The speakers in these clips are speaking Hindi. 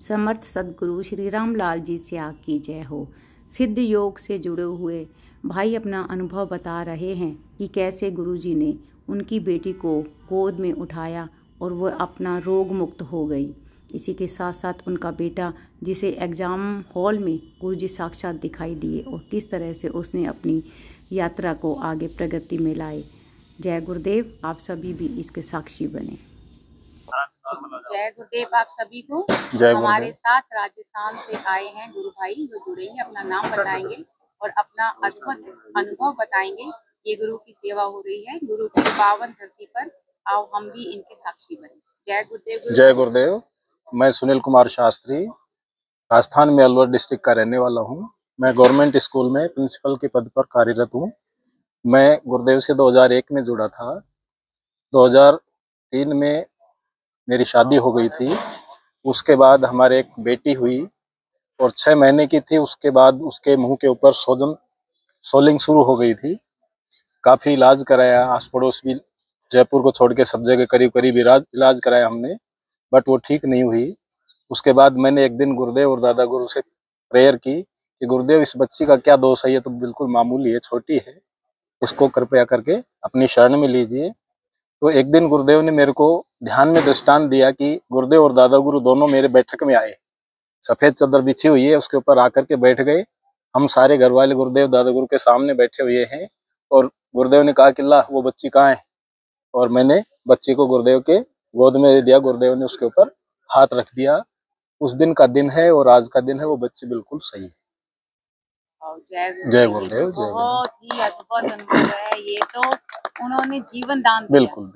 समर्थ सदगुरु श्री राम लाल जी स्याग की जय हो। सिद्ध योग से जुड़े हुए भाई अपना अनुभव बता रहे हैं कि कैसे गुरु जी ने उनकी बेटी को गोद में उठाया और वह अपना रोग मुक्त हो गई। इसी के साथ साथ उनका बेटा, जिसे एग्ज़ाम हॉल में गुरु जी साक्षात दिखाई दिए और किस तरह से उसने अपनी यात्रा को आगे प्रगति में लाए। जय गुरुदेव, आप सभी भी इसके साक्षी बने। जय गुरुदेव आप सभी को। हमारे साथ राजस्थान से आए हैं गुरु भाई, जो जुड़ेंगे, अपना नाम बताएंगे और अपना अद्भुत अनुभव बताएंगे। ये गुरु की सेवा हो रही है गुरु की पावन धरती पर। आओ हम भी इनके साक्षी बने। जय गुरुदेव। जय गुरुदेव। मैं सुनील कुमार शास्त्री, राजस्थान में अलवर डिस्ट्रिक्ट का रहने वाला हूँ। मैं गवर्नमेंट स्कूल में प्रिंसिपल के पद पर कार्यरत हूँ। मैं गुरुदेव से 2001 में जुड़ा था। 2003 में मेरी शादी हो गई थी। उसके बाद हमारे एक बेटी हुई और 6 महीने की थी। उसके बाद उसके मुंह के ऊपर सोलिंग शुरू हो गई थी। काफ़ी इलाज कराया, आस पड़ोस भी जयपुर को छोड़ के सब जगह करीब करीब इलाज कराया हमने, बट वो ठीक नहीं हुई। उसके बाद मैंने एक दिन गुरुदेव और दादा गुरु से प्रेयर की कि गुरुदेव, इस बच्ची का क्या दोष है, ये तो बिल्कुल मामूली है, छोटी है, इसको कृपया करके अपनी शरण में लीजिए। तो एक दिन गुरुदेव ने मेरे को ध्यान में दृष्टांत दिया कि गुरुदेव और दादा गुरु दोनों मेरे बैठक में आए। सफ़ेद चादर बिछी हुई है, उसके ऊपर आकर के बैठ गए। हम सारे घर वाले गुरुदेव दादा गुरु के सामने बैठे हुए हैं और गुरुदेव ने कहा कि ला वो बच्ची कहाँ है, और मैंने बच्ची को गुरुदेव के गोद में दे दिया। गुरुदेव ने उसके ऊपर हाथ रख दिया। उस दिन का दिन है और आज का दिन है, वो बच्ची बिल्कुल सही है। जय गुरुदेव। बहुत ही अद्भुत अनुभव है ये, तो उन्होंने जीवन दान दिया। बिल्कुल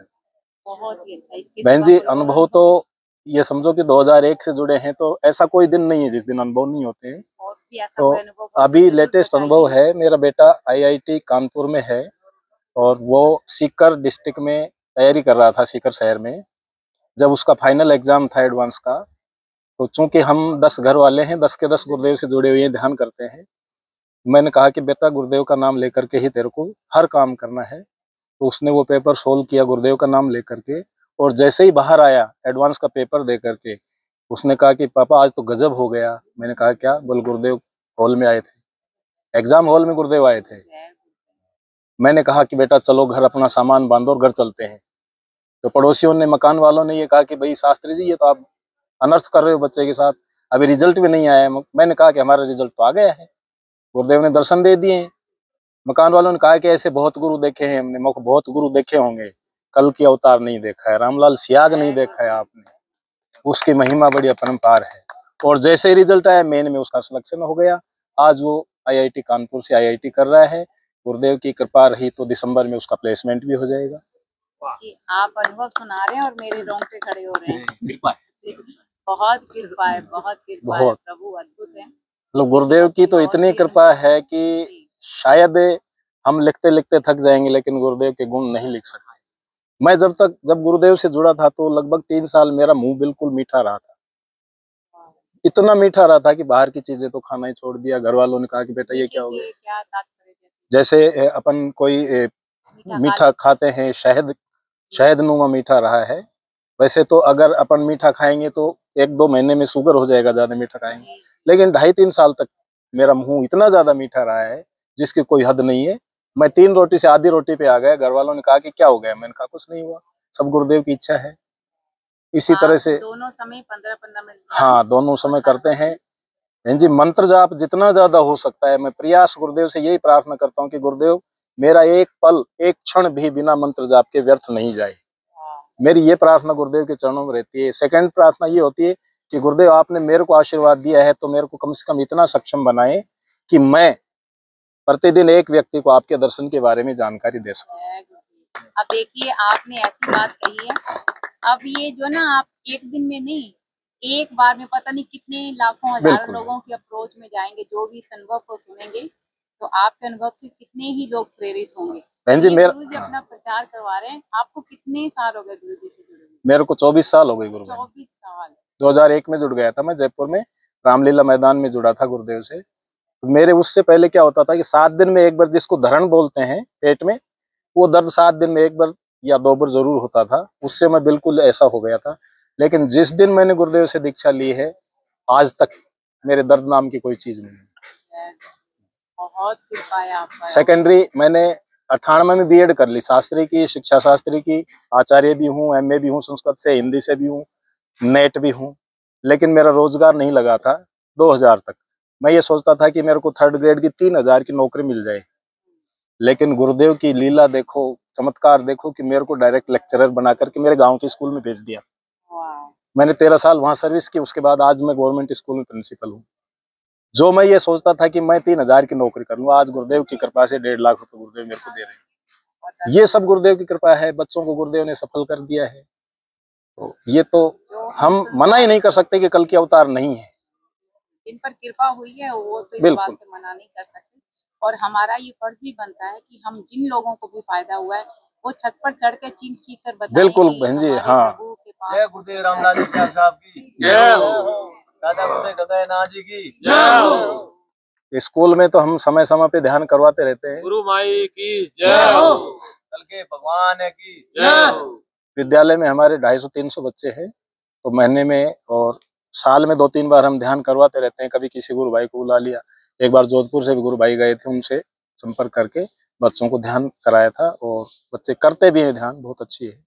बहुत ही अच्छा। इसके बहन जी, अनुभव तो ये समझो कि 2001 से जुड़े हैं, तो ऐसा कोई दिन नहीं है जिस दिन अनुभव नहीं होते हैं। तो अभी लेटेस्ट अनुभव है, मेरा बेटा IIT कानपुर में है और वो सीकर डिस्ट्रिक्ट में तैयारी कर रहा था, सीकर शहर में। जब उसका फाइनल एग्जाम था एडवांस का, तो चूंकि हम 10 घर वाले हैं, 10 के 10 गुरुदेव से जुड़े हुए ध्यान करते हैं, मैंने कहा कि बेटा गुरुदेव का नाम लेकर के ही तेरे को हर काम करना है। तो उसने वो पेपर सोल्व किया गुरुदेव का नाम लेकर के, और जैसे ही बाहर आया एडवांस का पेपर दे करके, उसने कहा कि पापा आज तो गजब हो गया। मैंने कहा क्या? बोल गुरुदेव हॉल में आए थे, एग्जाम हॉल में गुरुदेव आए थे। मैंने कहा कि बेटा चलो घर अपना सामान बांधो और घर चलते हैं। तो पड़ोसियों ने, मकान वालों ने ये कहा कि भाई शास्त्री जी, ये तो आप अनर्थ कर रहे हो बच्चे के साथ, अभी रिजल्ट भी नहीं आया है। मैंने कहा कि हमारा रिजल्ट तो आ गया है, गुरुदेव ने दर्शन दे दिए। मकान वालों ने कहा कि ऐसे बहुत गुरु देखे हैं हमने, बहुत गुरु देखे होंगे, कल की अवतार नहीं देखा है, रामलाल स्याग नहीं देखा है आपने, उसकी महिमा बड़ी अपरंपार है। और जैसे ही रिजल्ट आया, मेन में उसका सिलेक्शन हो गया। आज वो IIT कानपुर से IIT कर रहा है। गुरुदेव की कृपा रही तो दिसंबर में उसका प्लेसमेंट भी हो जाएगा। आप अनुभव सुना रहे हैं और मेरे रोंगटे खड़े हो रहे हैं। बहुत कृपा है, बहुत कृपा है प्रभु, अद्भुत है। मतलब गुरुदेव की तो इतनी कृपा है कि शायद हम लिखते लिखते थक जाएंगे, लेकिन गुरुदेव के गुण नहीं लिख सकते। मैं जब गुरुदेव से जुड़ा था तो लगभग 3 साल मेरा मुंह बिल्कुल मीठा रहा था। इतना मीठा रहा था कि बाहर की चीजें तो खाना ही छोड़ दिया। घर वालों ने कहा कि बेटा ये क्या हो गया। जैसे अपन कोई मीठा खाते हैं, शहद नुमा मीठा रहा है। वैसे तो अगर अपन मीठा खाएंगे तो 1-2 महीने में शुगर हो जाएगा, ज्यादा मीठा खाएंगे। लेकिन 2.5-3 साल तक मेरा मुंह इतना ज्यादा मीठा रहा है जिसकी कोई हद नहीं है। मैं 3 रोटी से आधी रोटी पे आ गया। घर वालों ने कहा कि क्या हो गया। मैंने कहा कुछ नहीं हुआ, सब गुरुदेव की इच्छा है। इसी तरह से दोनों समय 15-15 मिनट, हाँ, दोनों समय करते हैं। जी, मंत्र जाप जितना ज्यादा हो सकता है, मैं प्रयास गुरुदेव से यही प्रार्थना करता हूँ कि गुरुदेव मेरा एक पल, एक क्षण भी बिना मंत्र जाप के व्यर्थ नहीं जाए। मेरी ये प्रार्थना गुरुदेव के चरणों में रहती है। सेकंड प्रार्थना ये होती है कि गुरुदेव आपने मेरे को आशीर्वाद दिया है, तो मेरे को कम से कम इतना सक्षम बनाए कि मैं प्रतिदिन एक व्यक्ति को आपके दर्शन के बारे में जानकारी दे सकूं। अब देखिए, आपने ऐसी बात कही है, अब ये जो ना, आप एक दिन में नहीं, एक बार में पता नहीं कितने लाखों हजारों लोगों के अप्रोच में जाएंगे, जो भी इस अनुभव को सुनेंगे, तो आपके अनुभव से कितने ही लोग प्रेरित होंगे। बहन जी, गुरु जी अपना प्रचार करवा रहे हैं। आपको कितने साल हो गए गुरु जी से जुड़े? मेरे को 24 साल हो गए गुरु। 24 साल। 2001 में जुड़ गया था मैं, जयपुर में रामलीला मैदान में जुड़ा था गुरुदेव से। तो मेरे उससे पहले क्या होता था कि 7 दिन में एक बार, जिसको धरण बोलते हैं पेट में, वो दर्द 7 दिन में एक बार या 2 बार जरूर होता था। उससे मैं बिल्कुल ऐसा हो गया था। लेकिन जिस दिन मैंने गुरुदेव से दीक्षा ली है, आज तक मेरे दर्द नाम की कोई चीज नहीं है। बहुत कृपा है आपका। सेकेंडरी मैंने 98 में बीएड कर ली, शास्त्री की, शिक्षा शास्त्री की, आचार्य भी हूँ, एमए भी हूँ संस्कृत से, हिंदी से भी हूँ, नेट भी हूँ, लेकिन मेरा रोजगार नहीं लगा था 2000 तक। मैं ये सोचता था कि मेरे को 3rd ग्रेड की 3000 की नौकरी मिल जाए, लेकिन गुरुदेव की लीला देखो, चमत्कार देखो कि मेरे को डायरेक्ट लेक्चरर बना करके मेरे गांव के स्कूल में भेज दिया। मैंने 13 साल वहां सर्विस की, उसके बाद आज मैं गवर्नमेंट स्कूल में प्रिंसिपल हूँ। जो मैं ये सोचता था कि मैं 3000 की नौकरी कर लूंगा, आज गुरुदेव की कृपा से 1.5 लाख रुपए गुरुदेव मेरे को दे रहे हैं। ये सब गुरुदेव की कृपा है, बच्चों को गुरुदेव ने सफल कर दिया है। तो ये तो हम मना ही नहीं कर सकते कि कल की अवतार नहीं है, जिन पर कृपा हुई है वो तो इस बात से मना नहीं कर सकते। और हमारा ये फर्ज भी बनता है कि हम जिन लोगों को भी फायदा हुआ है वो छत पर चढ़ के सीख कर बताएं। बिल्कुल बहन जी, हाँ। जय गुरुदेव रामलाल जी साहब की जय हो, दादा गुरुदेव गगननाथ जी की जय हो। स्कूल में तो हम समय समय पे ध्यान करवाते रहते हैं। गुरु माई की जय हो, कल के भगवान की जय हो। विद्यालय में हमारे 250-300 बच्चे हैं, तो महीने में और साल में 2-3 बार हम ध्यान करवाते रहते हैं। कभी किसी गुरु भाई को बुला लिया, एक बार जोधपुर से भी गुरु भाई गए थे, उनसे संपर्क करके बच्चों को ध्यान कराया था, और बच्चे करते भी हैं ध्यान, बहुत अच्छी है।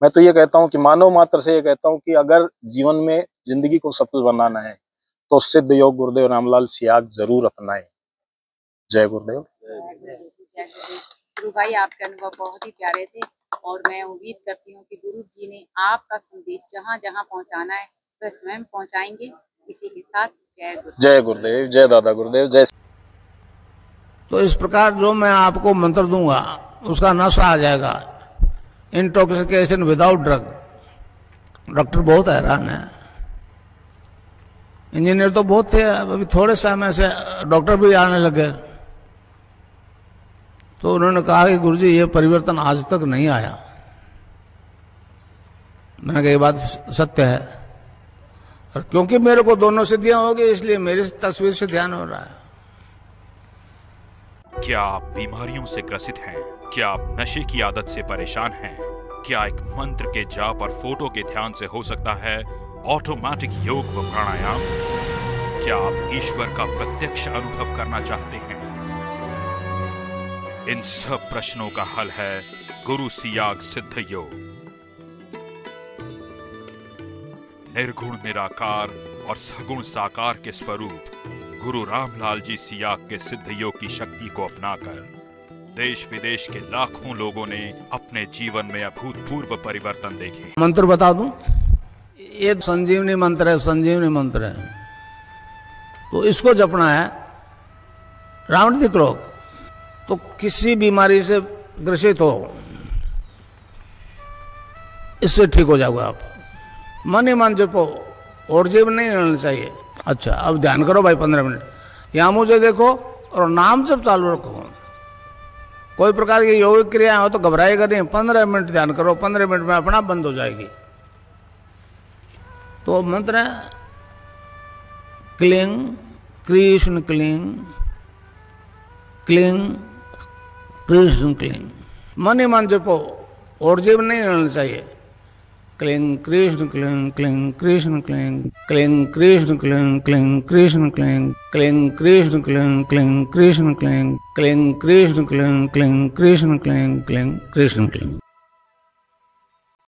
मैं तो ये कहता हूँ कि मानव मात्र से ये कहता हूँ कि अगर जीवन में जिंदगी को सफल बनाना है तो सिद्ध योग गुरुदेव रामलाल सियाग जरूर अपनाएं। जय गुरुदेव। गुरु भाई, आपके अनुभव बहुत ही प्यारे थे, और मैं उम्मीद करती हूँ कि गुरु जी ने आपका संदेश जहाँ जहाँ पहुँचाना है वह स्वयं पहुँचाएंगे। इसी के साथ जय गुरुदेव। जय गुरुदेव, जय दादा गुरुदेव, जय। तो इस प्रकार जो मैं आपको मंत्र दूंगा उसका नशा आ जाएगा, इंटॉक्सिकेशन विदाउट ड्रग। डॉक्टर बहुत हैरान है, इंजीनियर तो बहुत थे, अभी थोड़े समय से डॉक्टर भी आने लगे। तो उन्होंने कहा कि गुरुजी ये परिवर्तन आज तक नहीं आया। मैंने कहा ये बात सत्य है, और क्योंकि मेरे को दोनों सिद्धियां हो गई इसलिए मेरी तस्वीर से ध्यान हो रहा है। क्या आप बीमारियों से ग्रसित हैं? क्या आप नशे की आदत से परेशान हैं? क्या एक मंत्र के जाप और फोटो के ध्यान से हो सकता है ऑटोमेटिक योग व प्राणायाम? क्या आप ईश्वर का प्रत्यक्ष अनुभव करना चाहते हैं? इन सब प्रश्नों का हल है गुरु सियाग सिद्ध योग। निर्गुण निराकार और सगुण साकार के स्वरूप गुरु रामलाल जी सियाग के सिद्ध योग की शक्ति को अपनाकर देश विदेश के लाखों लोगों ने अपने जीवन में अभूतपूर्व परिवर्तन देखे। मंत्र बता दूं, ये संजीवनी मंत्र है, संजीवनी मंत्र है। तो इसको जपना है। रावणिक रोग तो किसी बीमारी से ग्रसित हो, इससे ठीक हो जाओगे आप। मन ही मन जपो, और जीव नहीं रहना चाहिए। अच्छा, अब ध्यान करो भाई 15 मिनट। यहाँ मुझे देखो और नाम जब चालू रखो। कोई प्रकार की योगिक क्रियाएं हो तो घबराएगा नहीं। 15 मिनट ध्यान करो, 15 मिनट में अपना बंद हो जाएगी। तो मंत्र है cling Krishna cling, cling Krishna cling. मन ही मन जपो, और जीव नहीं रहना चाहिए। Cling Krishna cling, cling Krishna cling, cling Krishna cling, cling Krishna cling, cling Krishna cling, cling Krishna cling, cling Krishna cling, cling Krishna cling, cling Krishna cling.